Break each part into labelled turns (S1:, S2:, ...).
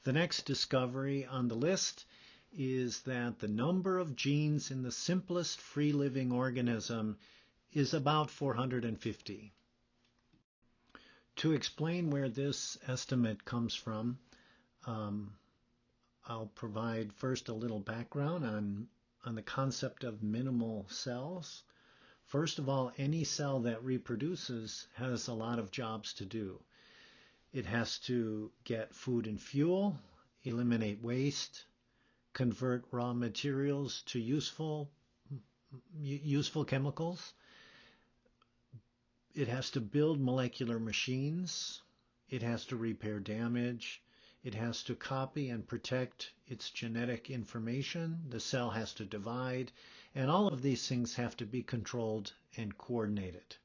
S1: The next discovery on the list is that the number of genes in the simplest free-living organism is about 450. To explain where this estimate comes from, I'll provide first a little background on the concept of minimal cells. First of all, any cell that reproduces has a lot of jobs to do. It has to get food and fuel, eliminate waste, convert raw materials to useful chemicals. It has to build molecular machines. It has to repair damage. It has to copy and protect its genetic information. The cell has to divide. And all of these things have to be controlled and coordinated.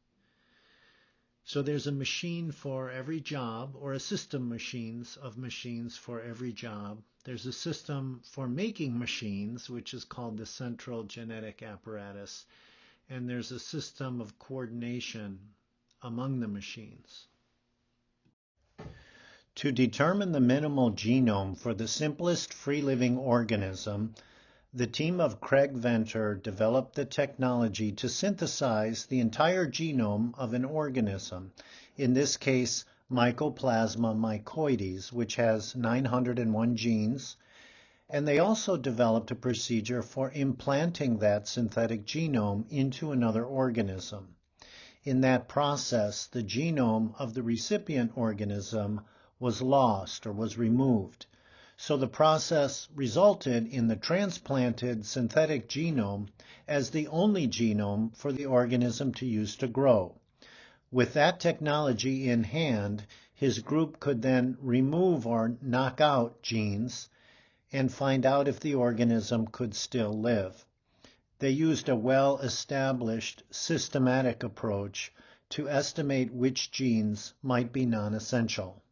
S1: So there's a machine for every job, or a system of machines for every job. There's a system for making machines, which is called the central genetic apparatus. And there's a system of coordination among the machines. To determine the minimal genome for the simplest free-living organism, the team of Craig Venter developed the technology to synthesize the entire genome of an organism, in this case Mycoplasma mycoides, which has 901 genes, and they also developed a procedure for implanting that synthetic genome into another organism. In that process, the genome of the recipient organism was lost or was removed. So the process resulted in the transplanted synthetic genome as the only genome for the organism to use to grow. With that technology in hand, his group could then remove or knock out genes and find out if the organism could still live. They used a well-established systematic approach to estimate which genes might be non-essential.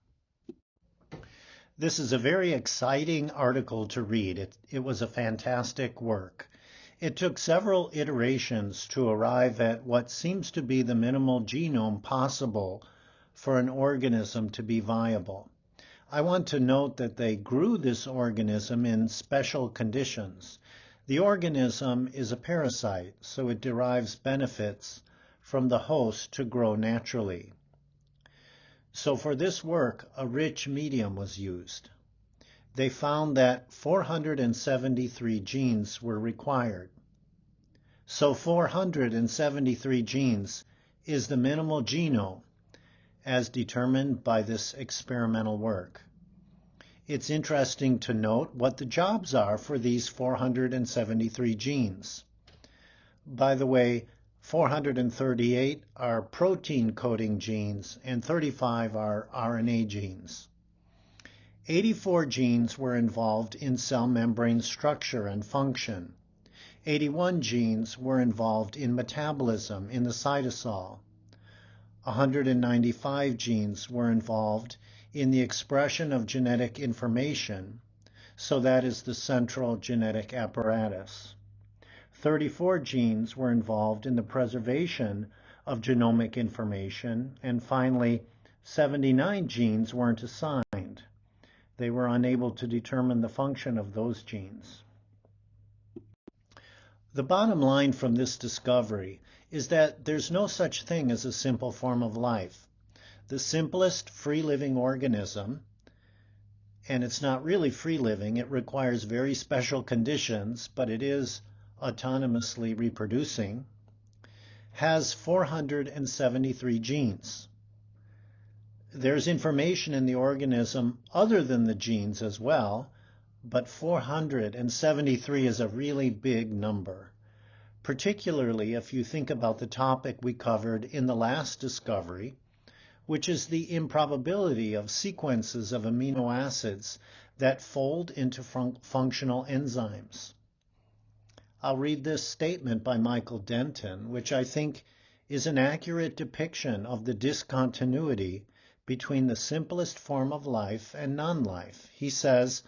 S1: This is a very exciting article to read. It was a fantastic work. It took several iterations to arrive at what seems to be the minimal genome possible for an organism to be viable. I want to note that they grew this organism in special conditions. The organism is a parasite, so it derives benefits from the host to grow naturally. So for this work, a rich medium was used. They found that 473 genes were required. So 473 genes is the minimal genome as determined by this experimental work. It's interesting to note what the jobs are for these 473 genes. By the way, 438 are protein coding genes and 35 are RNA genes. 84 genes were involved in cell membrane structure and function. 81 genes were involved in metabolism in the cytosol. 195 genes were involved in the expression of genetic information, so that is the central genetic apparatus. 34 genes were involved in the preservation of genomic information, and finally, 79 genes weren't assigned. They were unable to determine the function of those genes. The bottom line from this discovery is that there's no such thing as a simple form of life. The simplest free-living organism, and it's not really free-living, it requires very special conditions, but it is autonomously reproducing, has 473 genes. There's information in the organism other than the genes as well, but 473 is a really big number, particularly if you think about the topic we covered in the last discovery, which is the improbability of sequences of amino acids that fold into functional enzymes. I'll read this statement by Michael Denton, which I think is an accurate depiction of the discontinuity between the simplest form of life and non-life. He says,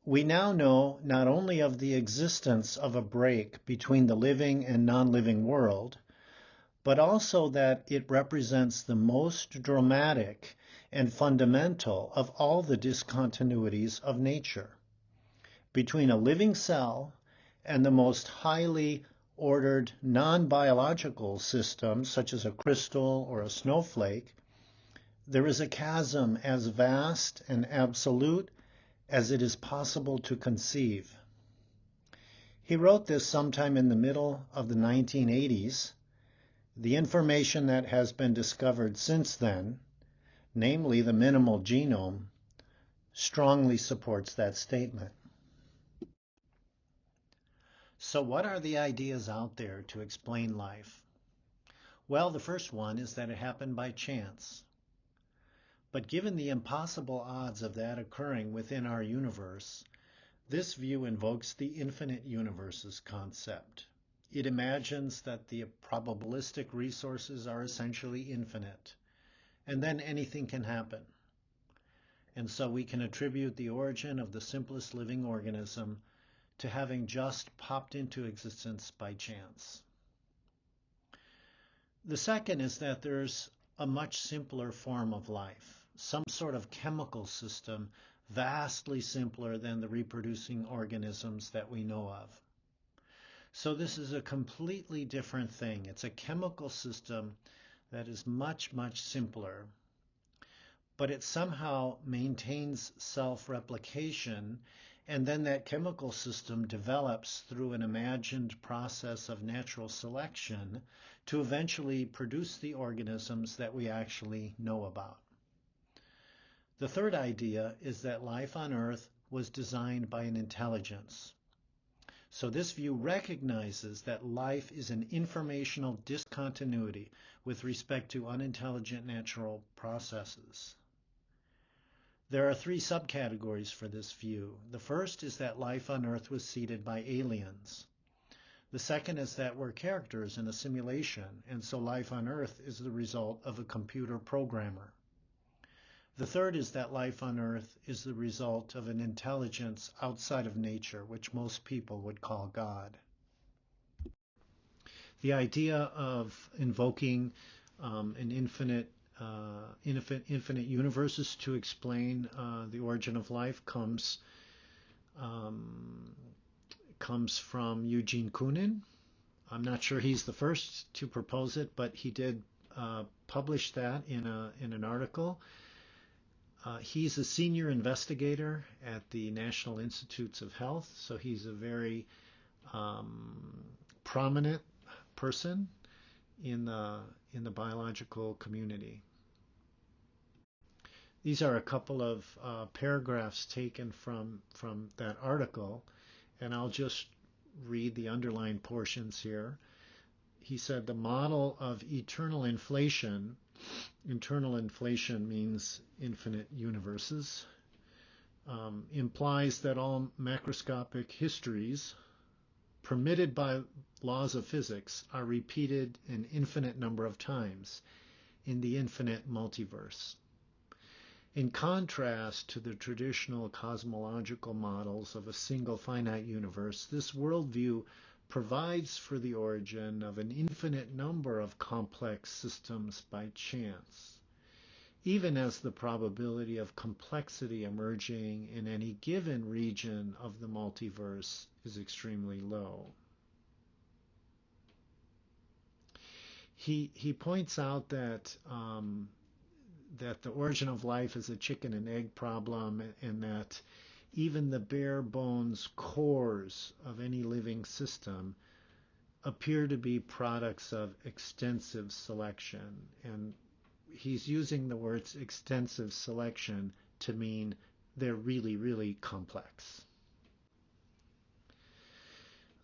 S1: "We now know not only of the existence of a break between the living and non-living world, but also that it represents the most dramatic and fundamental of all the discontinuities of nature. Between a living cell and the most highly ordered non-biological system, such as a crystal or a snowflake, there is a chasm as vast and absolute as it is possible to conceive. He wrote this sometime in the middle of the 1980s. The information that has been discovered since then, namely the minimal genome, strongly supports that statement. So what are the ideas out there to explain life? Well, the first one is that it happened by chance. But given the impossible odds of that occurring within our universe, this view invokes the infinite universes concept. It imagines that the probabilistic resources are essentially infinite, and then anything can happen. And so we can attribute the origin of the simplest living organism to having just popped into existence by chance. The second is that there's a much simpler form of life, some sort of chemical system vastly simpler than the reproducing organisms that we know of. So this is a completely different thing. It's a chemical system that is much, much simpler, but it somehow maintains self-replication, and then that chemical system develops through an imagined process of natural selection to eventually produce the organisms that we actually know about. The third idea is that life on Earth was designed by an intelligence. So this view recognizes that life is an informational discontinuity with respect to unintelligent natural processes. There are three subcategories for this view. The first is that life on Earth was seeded by aliens. The second is that we're characters in a simulation, and so life on Earth is the result of a computer programmer. The third is that life on Earth is the result of an intelligence outside of nature, which most people would call God. The idea of invoking an infinite universes to explain the origin of life comes from Eugene Koonin. I'm not sure he's the first to propose it, but he did publish that in an article. He's a senior investigator at the National Institutes of Health, so he's a very prominent person in the biological community. These are a couple of paragraphs taken from that article, and I'll just read the underlined portions here. He said the model of eternal inflation means infinite universes, implies that all macroscopic histories permitted by laws of physics are repeated an infinite number of times in the infinite multiverse. In contrast to the traditional cosmological models of a single finite universe, this worldview provides for the origin of an infinite number of complex systems by chance, even as the probability of complexity emerging in any given region of the multiverse is extremely low. He points out that the origin of life is a chicken and egg problem, and that even the bare bones cores of any living system appear to be products of extensive selection. And he's using the words extensive selection to mean they're really, really complex.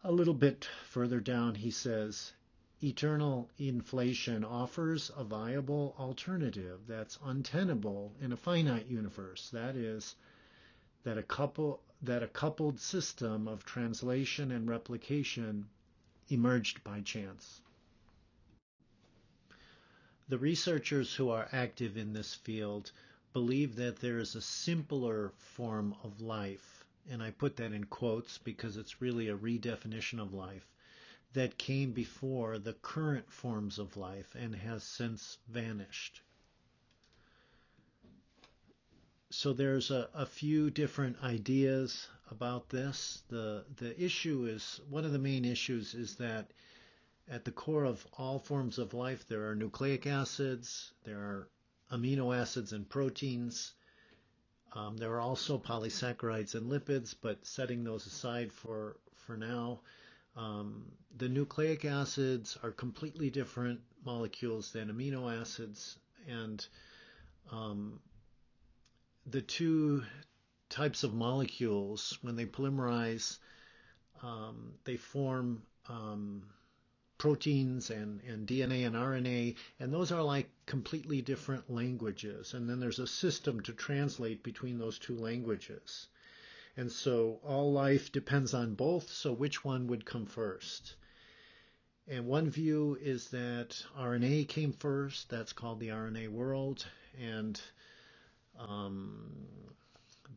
S1: A little bit further down he says, eternal inflation offers a viable alternative that's untenable in a finite universe. That is, that a coupled system of translation and replication emerged by chance. The researchers who are active in this field believe that there is a simpler form of life, and I put that in quotes because it's really a redefinition of life, that came before the current forms of life and has since vanished. So there's a few different ideas about this. The issue is, one of the main issues is that at the core of all forms of life, there are nucleic acids, there are amino acids and proteins. There are also polysaccharides and lipids, but setting those aside for now, the nucleic acids are completely different molecules than amino acids, and the two types of molecules, when they polymerize, they form proteins and DNA and RNA, and those are like completely different languages. And then there's a system to translate between those two languages. And so all life depends on both, so which one would come first? And one view is that RNA came first, that's called the RNA world, and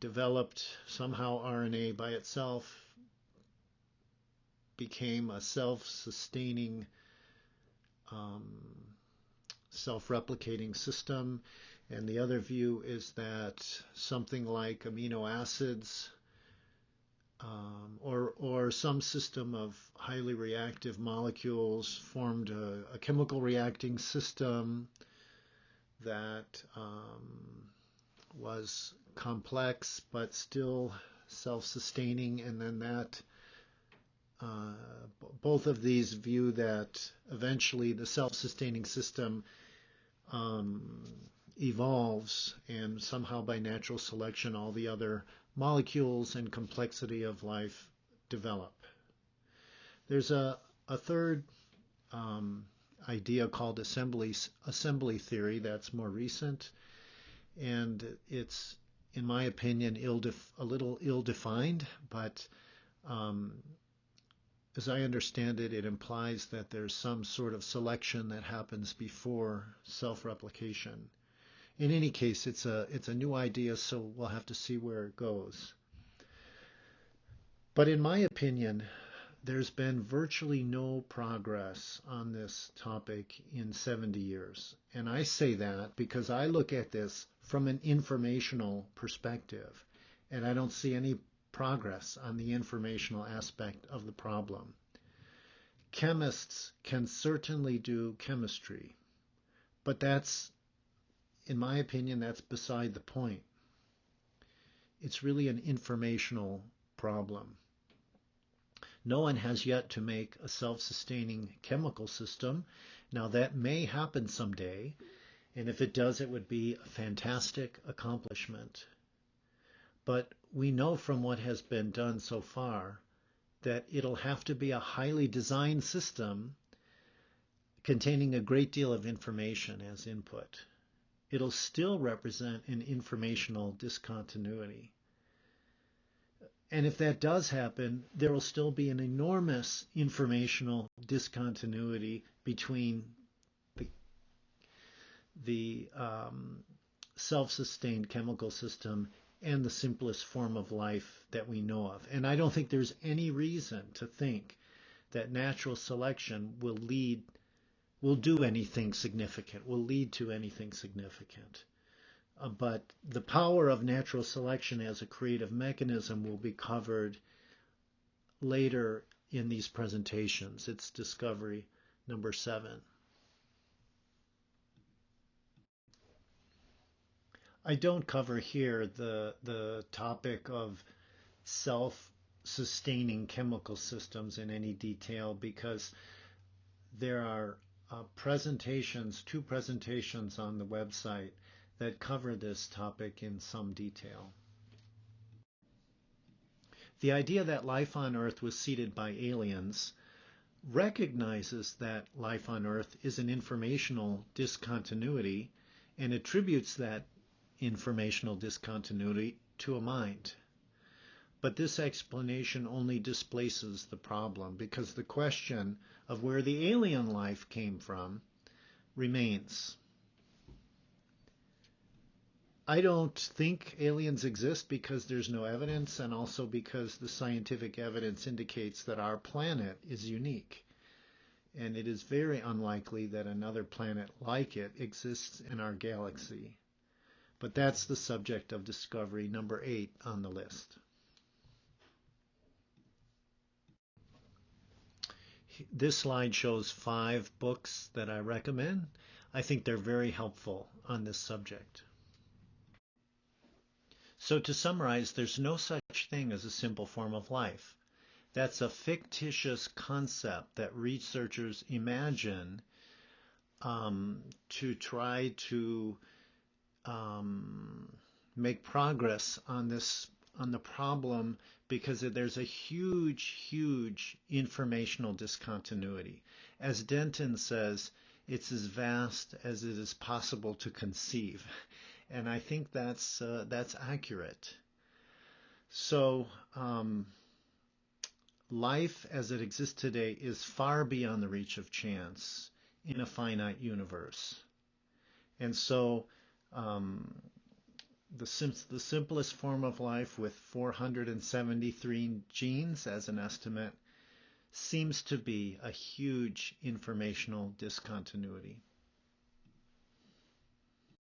S1: developed somehow RNA by itself, became a self-sustaining, self-replicating system. And the other view is that something like amino acids or some system of highly reactive molecules formed a chemical reacting system that was complex but still self-sustaining, and then that both of these view that eventually the self-sustaining system evolves, and somehow by natural selection all the other molecules and complexity of life develop. There's a third idea called assembly theory that's more recent, and it's, in my opinion, a little ill-defined, but as I understand it, it implies that there's some sort of selection that happens before self-replication. In any case, it's a new idea, so we'll have to see where it goes. But in my opinion, there's been virtually no progress on this topic in 70 years. And I say that because I look at this from an informational perspective, and I don't see any progress on the informational aspect of the problem. Chemists can certainly do chemistry, but that's, in my opinion, that's beside the point. It's really an informational problem. No one has yet to make a self-sustaining chemical system. Now that may happen someday, and if it does, it would be a fantastic accomplishment. But we know from what has been done so far that it'll have to be a highly designed system containing a great deal of information as input. It'll still represent an informational discontinuity. And if that does happen, there will still be an enormous informational discontinuity between the self-sustained chemical system and the simplest form of life that we know of. And I don't think there's any reason to think that natural selection will do anything significant, will lead to anything significant. But the power of natural selection as a creative mechanism will be covered later in these presentations. It's discovery number 7. I don't cover here the topic of self-sustaining chemical systems in any detail because there are two presentations on the website that cover this topic in some detail. The idea that life on Earth was seeded by aliens recognizes that life on Earth is an informational discontinuity and attributes that informational discontinuity to a mind. But this explanation only displaces the problem because the question of where the alien life came from remains. I don't think aliens exist because there's no evidence, and also because the scientific evidence indicates that our planet is unique. And it is very unlikely that another planet like it exists in our galaxy. But that's the subject of discovery number 8 on the list. This slide shows 5 books that I recommend. I think they're very helpful on this subject. So to summarize, there's no such thing as a simple form of life. That's a fictitious concept that researchers imagine to try to make progress on the problem, because there's a huge informational discontinuity. As Denton says, it's as vast as it is possible to conceive, and I think that's accurate. So life as it exists today is far beyond the reach of chance in a finite universe. And so the simplest form of life, with 473 genes as an estimate, seems to be a huge informational discontinuity.